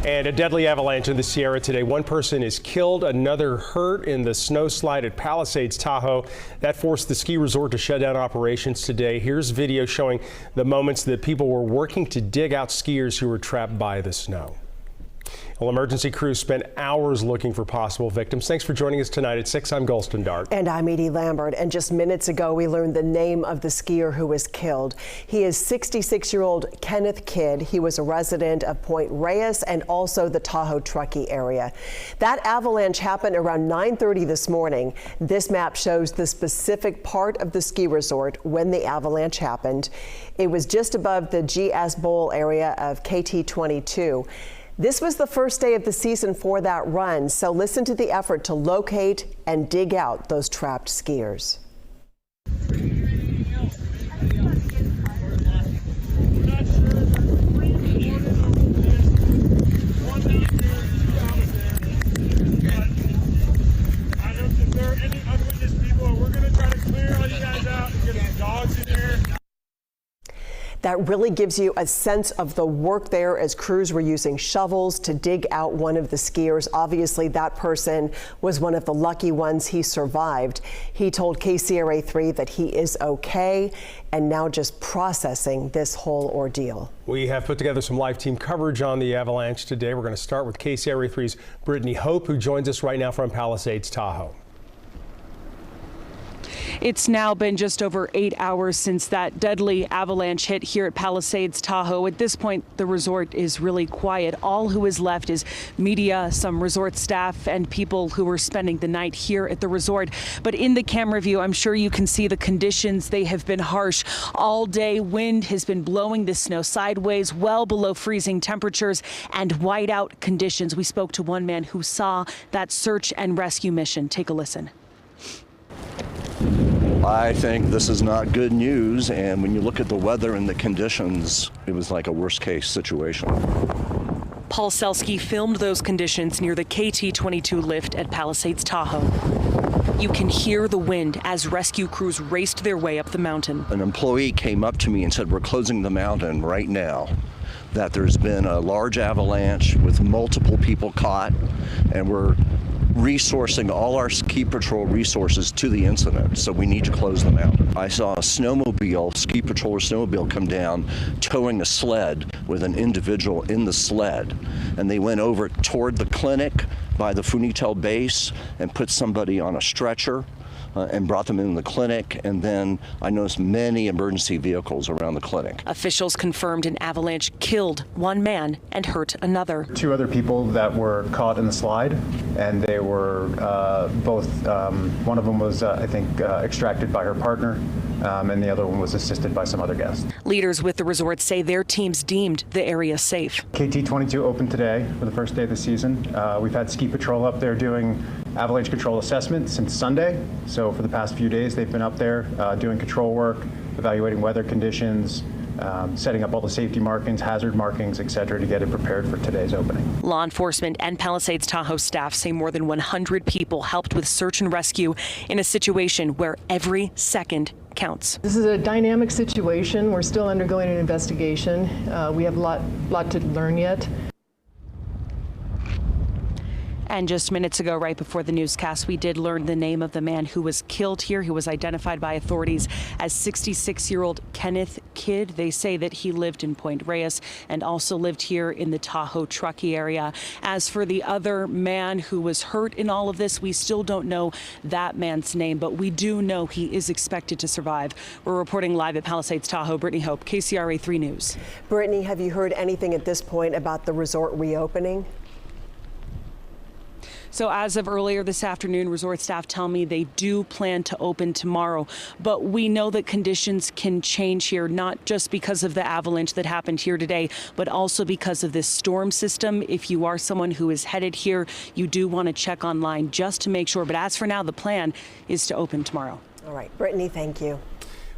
And a deadly avalanche in the Sierra today. One person is killed, another hurt in the snow slide at Palisades Tahoe. That forced the ski resort to shut down operations today. Here's video showing the moments that people were working to dig out skiers who were trapped by the snow. Well, emergency crews spent hours looking for possible victims. Thanks for joining us tonight at 6. I'm Golston Dart. And I'm Edie Lambert. And just minutes ago, we learned the name of the skier who was killed. He is 66-year-old Kenneth Kidd. He was a resident of Point Reyes and also the Tahoe Truckee area. That avalanche happened around 9:30 this morning. This map shows the specific part of the ski resort when the avalanche happened. It was just above the GS Bowl area of KT22. This was the first day of the season for that run, so listen to the effort to locate and dig out those trapped skiers. That really gives you a sense of the work there as crews were using shovels to dig out one of the skiers. Obviously, that person was one of the lucky ones. He survived. He told KCRA3 that he is okay and now just processing this whole ordeal. We have put together some live team coverage on the avalanche today. We're going to start with KCRA3's Brittany Hope, who joins us right now from Palisades Tahoe. It's now been just over 8 hours since that deadly avalanche hit here at Palisades Tahoe. At this point, the resort is really quiet. All who is left is media, some resort staff, and people who were spending the night here at the resort. But in the camera view, I'm sure you can see the conditions. They have been harsh all day. Wind has been blowing the snow sideways, well below freezing temperatures and whiteout conditions. We spoke to one man who saw that search and rescue mission. Take a listen. I think this is not good news, and when you look at the weather and the conditions, it was like a worst-case situation. Paul Selski filmed those conditions near the KT22 lift at Palisades Tahoe. You can hear the wind as rescue crews raced their way up the mountain. An employee came up to me and said, "We're closing the mountain right now, that there's been a large avalanche with multiple people caught, and we're resourcing all our ski patrol resources to the incident, so we need to close the mountain." I saw a snowmobile, ski patroller snowmobile, come down towing a sled with an individual in the sled, and they went over toward the clinic by the Funitel base and put somebody on a stretcher and brought them in the clinic, and then I noticed many emergency vehicles around the clinic. Officials confirmed an avalanche killed one man and hurt another. 2 other people that were caught in the slide, and they were both, one of them was, I think, extracted by her partner, and the other one was assisted by some other guest. Leaders with the resort say their teams deemed the area safe. KT22 opened today for the first day of the season. We've had ski patrol up there doing avalanche control assessment since Sunday. So for the past few days, they've been up there doing control work, evaluating weather conditions, setting up all the safety markings, hazard markings, etc., to get it prepared for today's opening. Law enforcement and Palisades Tahoe staff say more than 100 people helped with search and rescue in a situation where every second counts. This is a dynamic situation. We're still undergoing an investigation. We have a lot to learn yet. And just minutes ago, right before the newscast, we did learn the name of the man who was killed here. He was identified by authorities as 66-year-old Kenneth Kidd. They say that he lived in Point Reyes and also lived here in the Tahoe Truckee area. As for the other man who was hurt in all of this, we still don't know that man's name, but we do know he is expected to survive. We're reporting live at Palisades Tahoe. Brittany Hope, KCRA3 News. Brittany, have you heard anything at this point about the resort reopening? So as of earlier this afternoon, resort staff tell me they do plan to open tomorrow. But we know that conditions can change here, not just because of the avalanche that happened here today, but also because of this storm system. If you are someone who is headed here, you do want to check online just to make sure. But as for now, the plan is to open tomorrow. All right, Brittany, thank you.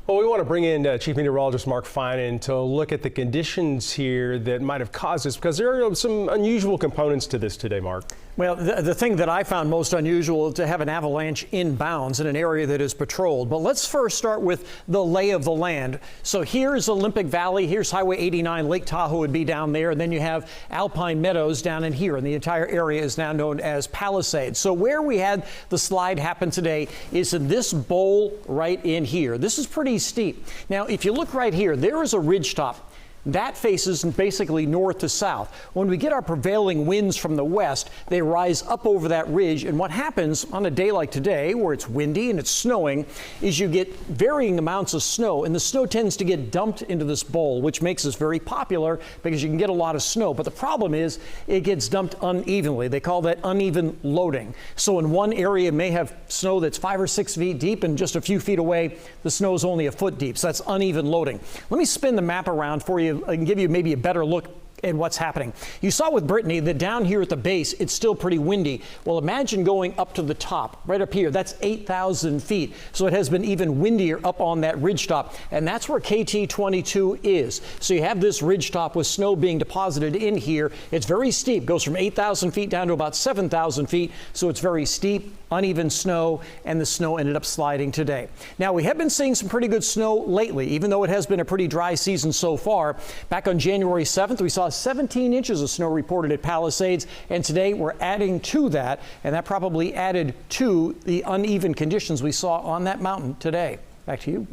Well, we want to bring in Chief Meteorologist Mark Finan to look at the conditions here that might have caused this, because there are some unusual components to this today, Mark. Well, the thing that I found most unusual is to have an avalanche inbounds in an area that is patrolled. But let's first start with the lay of the land. So here's Olympic Valley, here's Highway 89, Lake Tahoe would be down there, and then you have Alpine Meadows down in here, and the entire area is now known as Palisades. So where we had the slide happen today is in this bowl right in here. This is pretty steep. Now, if you look right here, there is a ridge top. That faces basically north to south. When we get our prevailing winds from the west, they rise up over that ridge, and what happens on a day like today, where it's windy and it's snowing, is you get varying amounts of snow, and the snow tends to get dumped into this bowl, which makes this very popular because you can get a lot of snow. But the problem is it gets dumped unevenly. They call that uneven loading. So in one area may have snow that's 5 or 6 feet deep, and just a few feet away, the snow is only a foot deep. So that's uneven loading. Let me spin the map around for you. I can give you maybe a better look at what's happening. You saw with Brittany that down here at the base, it's still pretty windy. Well, imagine going up to the top, right up here. That's 8,000 feet. So it has been even windier up on that ridge top. And that's where KT-22 is. So you have this ridge top with snow being deposited in here. It's very steep, goes from 8,000 feet down to about 7,000 feet. So it's very steep, uneven snow, and the snow ended up sliding today. Now, we have been seeing some pretty good snow lately, even though it has been a pretty dry season so far. Back on January 7th, we saw 17 inches of snow reported at Palisades, and today we're adding to that, and that probably added to the uneven conditions we saw on that mountain today. Back to you.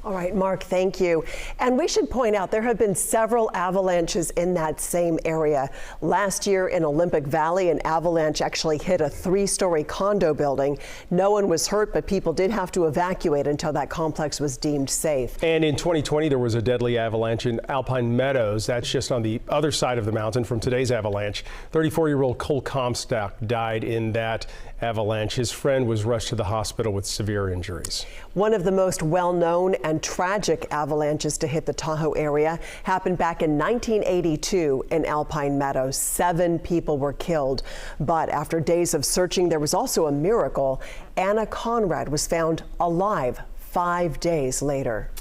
All right, Mark, thank you. And we should point out there have been several avalanches in that same area. Last year in Olympic Valley, an avalanche actually hit a 3-story condo building. No one was hurt, but people did have to evacuate until that complex was deemed safe. And in 2020, there was a deadly avalanche in Alpine Meadows. That's just on the other side of the mountain from today's avalanche. 34-year-old Cole Comstock died in that avalanche. His friend was rushed to the hospital with severe injuries. One of the most well-known and tragic avalanches to hit the Tahoe area happened back in 1982 in Alpine Meadows. 7 people were killed. But after days of searching, there was also a miracle. Anna Conrad was found alive 5 days later.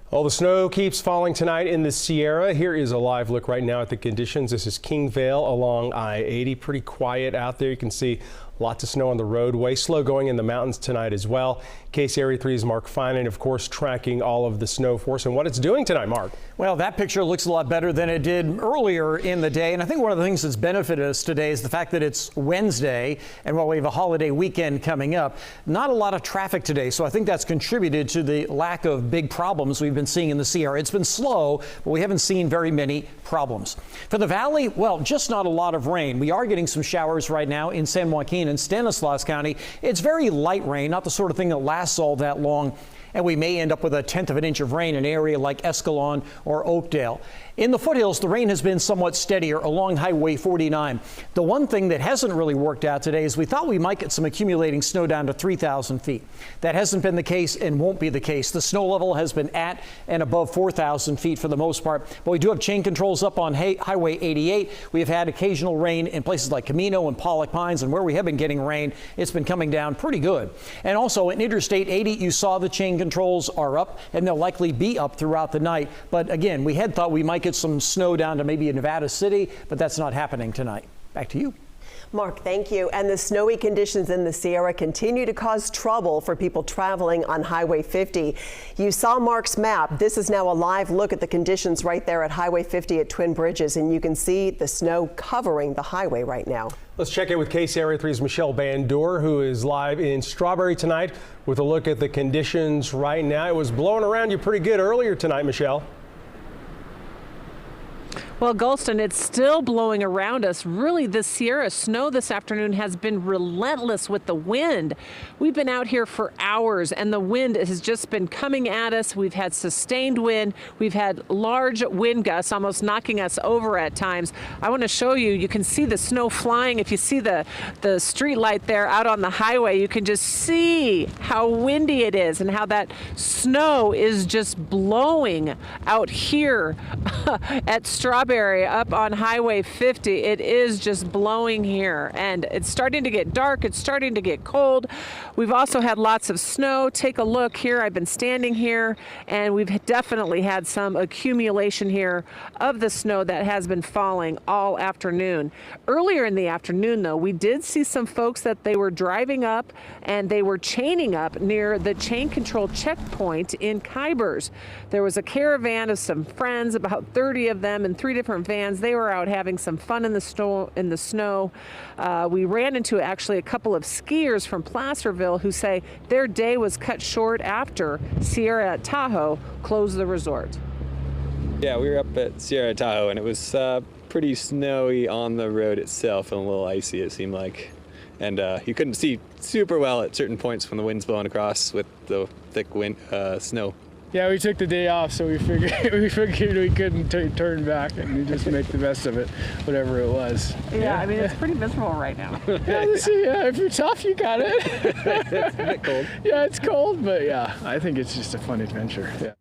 Well, the snow keeps falling tonight in the Sierra. Here is a live look right now at the conditions. This is King Vale along I-80. Pretty quiet out there. You can see lots of snow on the roadway. Slow going in the mountains tonight as well. Case Area 3's Mark Finan, of course, tracking all of the snow for us and what it's doing tonight, Mark. Well, that picture looks a lot better than it did earlier in the day. And I think one of the things that's benefited us today is the fact that it's Wednesday, and while we have a holiday weekend coming up, not a lot of traffic today. So I think that's contributed to the lack of big problems we've been seeing in the Sierra. It's been slow, but we haven't seen very many problems. For the valley, well, just not a lot of rain. We are getting some showers right now in San Joaquin and Stanislaus County. It's very light rain, not the sort of thing that lasts all that long. And we may end up with 1/10 of an inch of rain in an area like Escalon or Oakdale. In the foothills, the rain has been somewhat steadier along Highway 49. The one thing that hasn't really worked out today is we thought we might get some accumulating snow down to 3,000 feet. That hasn't been the case and won't be the case. The snow level has been at and above 4,000 feet for the most part. But we do have chain controls up on Highway 88. We have had occasional rain in places like Camino and Pollock Pines, and where we have been getting rain, it's been coming down pretty good. And also in Interstate 80, you saw the chain controls are up, and they'll likely be up throughout the night. But again, we had thought we might get some snow down to maybe Nevada City, but that's not happening tonight. Back to you. Mark, thank you. And the snowy conditions in the Sierra continue to cause trouble for people traveling on Highway 50. You saw Mark's map. This is now a live look at the conditions right there at Highway 50 at Twin Bridges, and you can see the snow covering the highway right now. Let's check in with Case Area 3's Michelle Bandor, who is live in Strawberry tonight with a look at the conditions right now. It was blowing around you pretty good earlier tonight, Michelle. Well, Golston, it's still blowing around us. Really, the Sierra snow this afternoon has been relentless with the wind. We've been out here for hours, and the wind has just been coming at us. We've had sustained wind. We've had large wind gusts, almost knocking us over at times. I want to show you, you can see the snow flying. If you see the street light there out on the highway, you can just see how windy it is and how that snow is just blowing out here at Strawberry Strawberry up on Highway 50. It is just blowing here, and it's starting to get dark. It's starting to get cold. We've also had lots of snow. Take a look here. I've been standing here, and we've definitely had some accumulation here of the snow that has been falling all afternoon. Earlier in the afternoon, though, we did see some folks that they were driving up and they were chaining up near the chain control checkpoint in Kybers. There was a caravan of some friends, about 30 of them in 3 different vans. They were out having some fun in the snow. We ran into actually a couple of skiers from Placerville who say their day was cut short after Sierra at Tahoe closed the resort. Yeah, we were up at Sierra Tahoe, and it was pretty snowy on the road itself and a little icy, it seemed like. And you couldn't see super well at certain points when the wind's blowing across with the thick wind, snow. Yeah, we took the day off, so we figured we couldn't turn back and we just make the best of it, whatever it was. Yeah, I mean, it's pretty miserable right now. Yeah, if you're tough, you got it. It's a bit cold. Yeah, it's cold, but yeah, I think it's just a fun adventure. Yeah.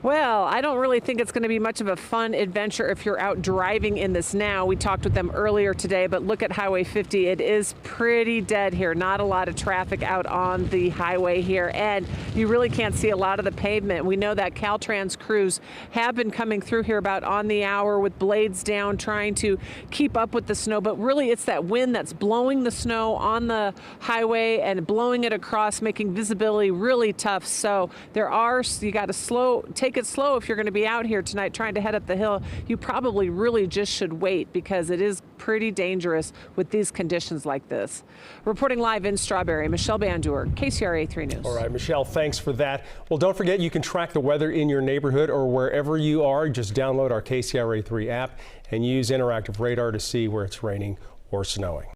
Well, I don't really think it's going to be much of a fun adventure if you're out driving in this now. We talked with them earlier today, but look at Highway 50. It is pretty dead here. Not a lot of traffic out on the highway here, and you really can't see a lot of the pavement. We know that Caltrans crews have been coming through here about on the hour with blades down, trying to keep up with the snow, but really it's that wind that's blowing the snow on the highway and blowing it across, making visibility really tough. So you got to take it slow if you're going to be out here tonight trying to head up the hill. You probably really just should wait because it is pretty dangerous with these conditions like this. Reporting live in Strawberry, Michelle Bandur, KCRA 3 News. All right, Michelle, thanks for that. Well, don't forget you can track the weather in your neighborhood or wherever you are. Just download our KCRA 3 app and use interactive radar to see where it's raining or snowing.